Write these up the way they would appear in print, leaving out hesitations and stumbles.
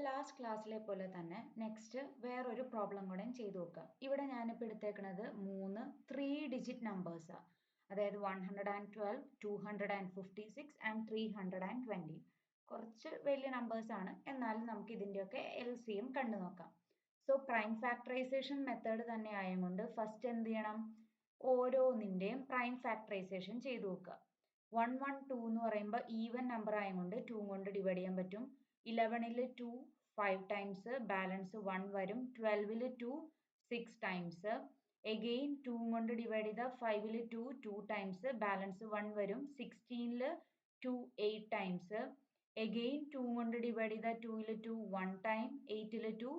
അപ്പോൾ ലാസ്റ്റ് ക്ലാസ്സിലെ പോലെ തന്നെ നെക്സ്റ്റ് വേറൊരു പ്രോബ്ലം കൂടെ ചെയ്തു നോക്കാം. ഇവിടെ ഞാനിപ്പോൾ എടുത്തേക്കുന്നത് 3 3-ഡിജിറ്റ് നമ്പേഴ്സാണ്. അതായത് 112, 256 ആൻഡ് 320. കുറച്ച് വലിയ നമ്പേഴ്സ് ആണ്, എന്നാലും നമുക്ക് ഇതിൻ്റെയൊക്കെ LCM കണ്ടു നോക്കാം. സോ പ്രൈം ഫാക്ടറൈസേഷൻ മെത്തേഡ് തന്നെ ആയതുകൊണ്ട് ഫസ്റ്റ് എന്ത് ചെയ്യണം, ഓരോന്നിൻ്റെയും പ്രൈം ഫാക്ടറൈസേഷൻ ചെയ്തു നോക്കുക. 112 എന്ന് പറയുമ്പോൾ ഈവൻ നമ്പർ ആയതുകൊണ്ട് 2 കൊണ്ട് ഡിവൈഡ് ചെയ്യാൻ പറ്റും. 11ൽ 2 5 ടൈംസ്, ബാലൻസ് 1 വരും. 12ൽ 2 6 ടൈംസ്, എഗെയിൻ 2 കൊണ്ട് ഡിവൈഡ് ചെയ്താൽ 5ൽ 2 2 ടൈംസ്, ബാലൻസ് 1 വരും. 16ൽ 2 8 ടൈംസ്, എഗെയിൻ 2 കൊണ്ട് ഡിവൈഡ് ചെയ്താൽ 2ൽ 2 1 ടൈം, 8ൽ 2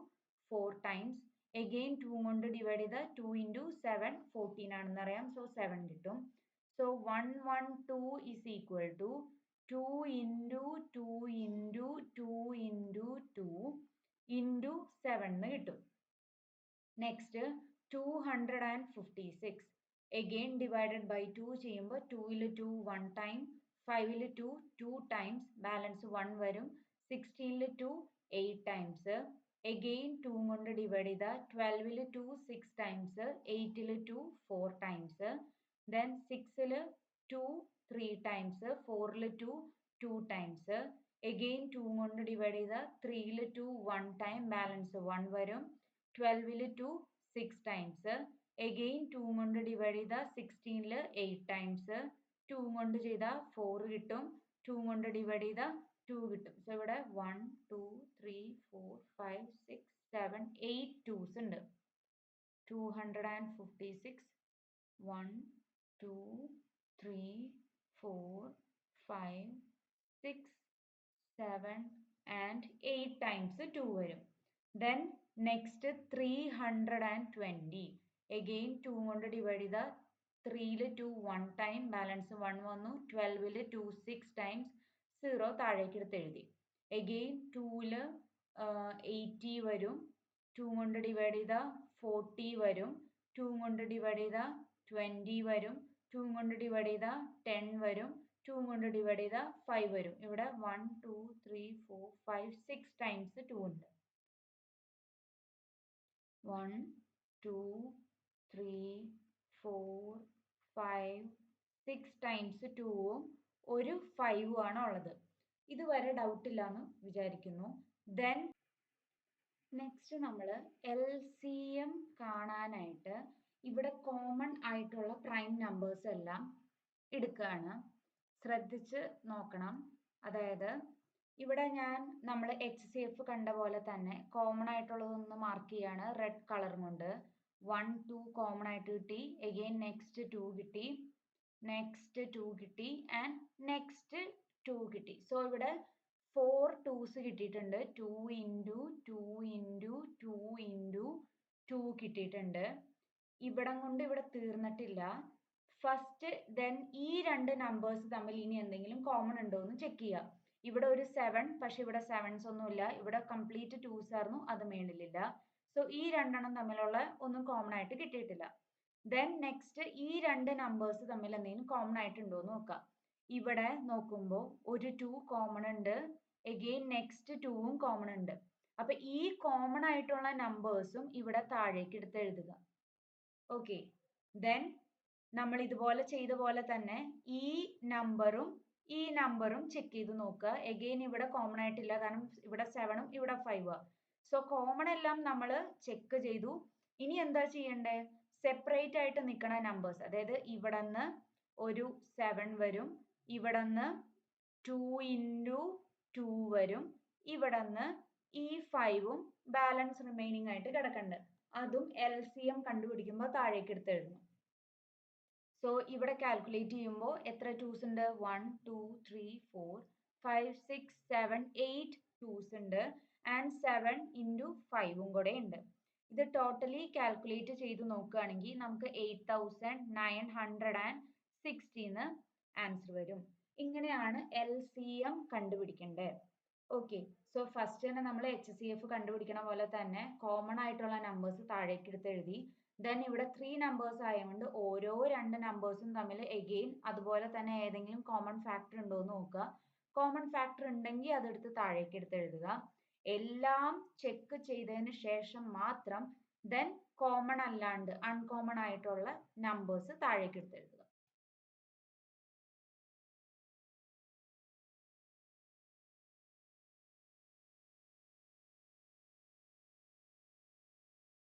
4 ടൈംസ്, എഗെയിൻ 2 കൊണ്ട് ഡിവൈഡ് ചെയ്താൽ 2 ഇൻറ്റു 7 14 ആണെന്ന് അറിയാം. സോ 7 കിട്ടും. So 112 is equal to 2 into 2 into 2 into 2 into 7 എന്ന് കിട്ടും. നെക്സ്റ്റ് 256 again divided by 2 ചെയ്യുമ്പോൾ 2ൽ 2 1 ടൈം, 5ൽ 2 2 ടൈംസ്, ബാലൻസ് 1 വരും. 16ൽ 2 8 ടൈംസ്, again 2 കൊണ്ട് ഡിവൈഡ് ചെയ്താൽ 12ൽ 2 6 ടൈംസ്, 8ൽ 2 4 ടൈംസ്, then 6ൽ 2 3 ടൈംസ്, 4ൽ 2 2 ടൈംസ്, again 2 കൊണ്ട് ഡിവൈഡ് ചെയ്താൽ 3ൽ 2 1 ടൈം, ബാലൻസ് 1 വരും. 12ൽ 2 6 ടൈംസ്, again 2 കൊണ്ട് ഡിവൈഡ് ചെയ്താൽ 16ൽ 8 ടൈംസ്, 2 കൊണ്ട് ചെയ്താൽ 4 കിട്ടും, 2 കൊണ്ട് ഡിവൈഡ് ചെയ്താൽ 2 കിട്ടും. സോ ഇവിടെ 1 2 3 4 5 6 7 8 2s ഉണ്ട്. 256 1 2 3 4 5 6 7 and 8 times 2 വരും. Then next 320 again 2 കൊണ്ട് ഡിവൈഡ് ചെയ്താൽ 3ൽ 2 1 ടൈം, ബാലൻസ് 1 വന്നു. 12ൽ 2 6 ടൈംസ്, 0 താഴേക്ക് എടുത്ത് എഴുതി. again 2ൽ 80 വരും. 2 കൊണ്ട് ഡിവൈഡ് ചെയ്താൽ 40 വരും. 2 കൊണ്ട് ഡിവൈഡ് ചെയ്താൽ 20 വരും. 2 കൊണ്ട് ഡിവൈഡ് ചെയ്താൽ 10 വരും. 2 കൊണ്ട് ഡിവൈഡ് ചെയ്താൽ 5 വരും. ഇവിടെ 1 2 3 4 5 6 ടൈംസ് 2 ഉണ്ട്. 1 2 3 4 5 6 ടൈംസ് 2ഉം ഒരു 5ഉം ആണ് ഉള്ളത്. ഇതുവരെ ഡൗട്ട് ഇല്ലാന്ന് വിചാരിക്കുന്നു. ദെൻ നെക്സ്റ്റ് നമ്മൾ LCM കാണാനായിട്ട് ഇവിടെ കോമൺ ആയിട്ടുള്ള പ്രൈം നമ്പേഴ്സ് എല്ലാം എടുക്കുകയാണ്. ശ്രദ്ധിച്ച് നോക്കണം. അതായത് ഇവിടെ നമ്മൾ HCF കണ്ട പോലെ തന്നെ കോമൺ ആയിട്ടുള്ളതൊന്ന് മാർക്ക് ചെയ്യാണ് റെഡ് കളർ കൊണ്ട്. 1 2 കോമൺ ആയിട്ട് കിട്ടി, അഗെയിൻ നെക്സ്റ്റ് 2 കിട്ടി, നെക്സ്റ്റ് 2 കിട്ടി ആൻഡ് നെക്സ്റ്റ് 2 കിട്ടി. സോ ഇവിടെ 4 2s കിട്ടിയിട്ടുണ്ട്. 2 into 2 into 2 into 2 കിട്ടിയിട്ടുണ്ട്. ഇവിടം കൊണ്ട് ഇവിടെ തീർന്നിട്ടില്ല. ഫസ്റ്റ് ദെൻ ഈ രണ്ട് നമ്പേഴ്സ് തമ്മിൽ ഇനി എന്തെങ്കിലും കോമൺ ഉണ്ടോ എന്ന് ചെക്ക് ചെയ്യുക. ഇവിടെ ഒരു 7, പക്ഷെ ഇവിടെ 7s ഒന്നുമില്ല. ഇവിടെ കംപ്ലീറ്റ് 2s ആയിരുന്നു, അത് മേളിലില്ല. സോ ഈ രണ്ടെണ്ണം തമ്മിലുള്ള ഒന്നും കോമൺ ആയിട്ട് കിട്ടിയിട്ടില്ല. ദെൻ നെക്സ്റ്റ് ഈ രണ്ട് നമ്പേഴ്സ് തമ്മിൽ എന്തെങ്കിലും കോമൺ ആയിട്ടുണ്ടോ എന്ന് നോക്കാം. ഇവിടെ നോക്കുമ്പോൾ ഒരു 2 കോമൺ ഉണ്ട്, എഗെയിൻ നെക്സ്റ്റ് 2ഉം കോമൺ ഉണ്ട്. അപ്പൊ ഈ കോമൺ ആയിട്ടുള്ള നമ്പേഴ്സും ഇവിടെ താഴേക്ക് എടുത്ത് എഴുതുക. ഓക്കെ, ദെൻ നമ്മൾ ഇതുപോലെ ചെയ്ത പോലെ തന്നെ ഈ നമ്പറും ചെക്ക് ചെയ്ത് നോക്കുക. എഗെയിൻ ഇവിടെ കോമൺ ആയിട്ടില്ല, കാരണം ഇവിടെ 7ഉം ഇവിടെ 5ആ. സോ കോമൺ എല്ലാം നമ്മൾ ചെക്ക് ചെയ്തു. ഇനി എന്താ ചെയ്യണ്ടേ, സെപ്പറേറ്റ് ആയിട്ട് നിൽക്കുന്ന നമ്പേഴ്സ്, അതായത് ഇവിടെ നിന്ന് ഒരു 7 വരും, ഇവിടെ നിന്ന് 2 into 2 വരും, ഇവിടെ നിന്ന് ഈ 5ഉം ബാലൻസ് റിമൈനിങ് ആയിട്ട് കിടക്കണ്ട്. അതും LCM കണ്ടുപിടിക്കുമ്പോൾ താഴേക്ക് എടുത്ത് എഴുതണം. സോ ഇവിടെ കാൽക്കുലേറ്റ് ചെയ്യുമ്പോൾ എത്ര 2s ഉണ്ട്? 1 2 3 4 5 6 7 8 2s ഉണ്ട് ആൻഡ് 7 into 5ഉം കൂടെ ഉണ്ട്. ഇത് ടോട്ടലി കാൽക്കുലേറ്റ് ചെയ്ത് നോക്കുകയാണെങ്കിൽ നമുക്ക് 8960 ആൻസർ വരും. ഇങ്ങനെയാണ് LCM കണ്ടുപിടിക്കേണ്ടത്. ഓക്കെ, സോ ഫസ്റ്റ് തന്നെ നമ്മൾ HCF കണ്ടുപിടിക്കണ പോലെ തന്നെ കോമൺ ആയിട്ടുള്ള നമ്പേഴ്സ് താഴേക്ക് എടുത്ത് എഴുതി. ദെൻ ഇവിടെ 3 നമ്പേഴ്സ് ആയതുകൊണ്ട് ഓരോ 2 നമ്പേഴ്സും തമ്മിൽ എഗെയിൻ അതുപോലെ തന്നെ ഏതെങ്കിലും കോമൺ ഫാക്ടർ ഉണ്ടോ എന്ന് നോക്കുക. കോമൺ ഫാക്ടർ ഉണ്ടെങ്കിൽ അതെടുത്ത് താഴേക്ക് എടുത്ത് എഴുതുക. എല്ലാം ചെക്ക് ചെയ്തതിന് ശേഷം മാത്രം ദെൻ കോമൺ അല്ലാണ്ട് അൺകോമൺ ആയിട്ടുള്ള നമ്പേഴ്സ് താഴേക്ക് എടുത്തെഴുതുക.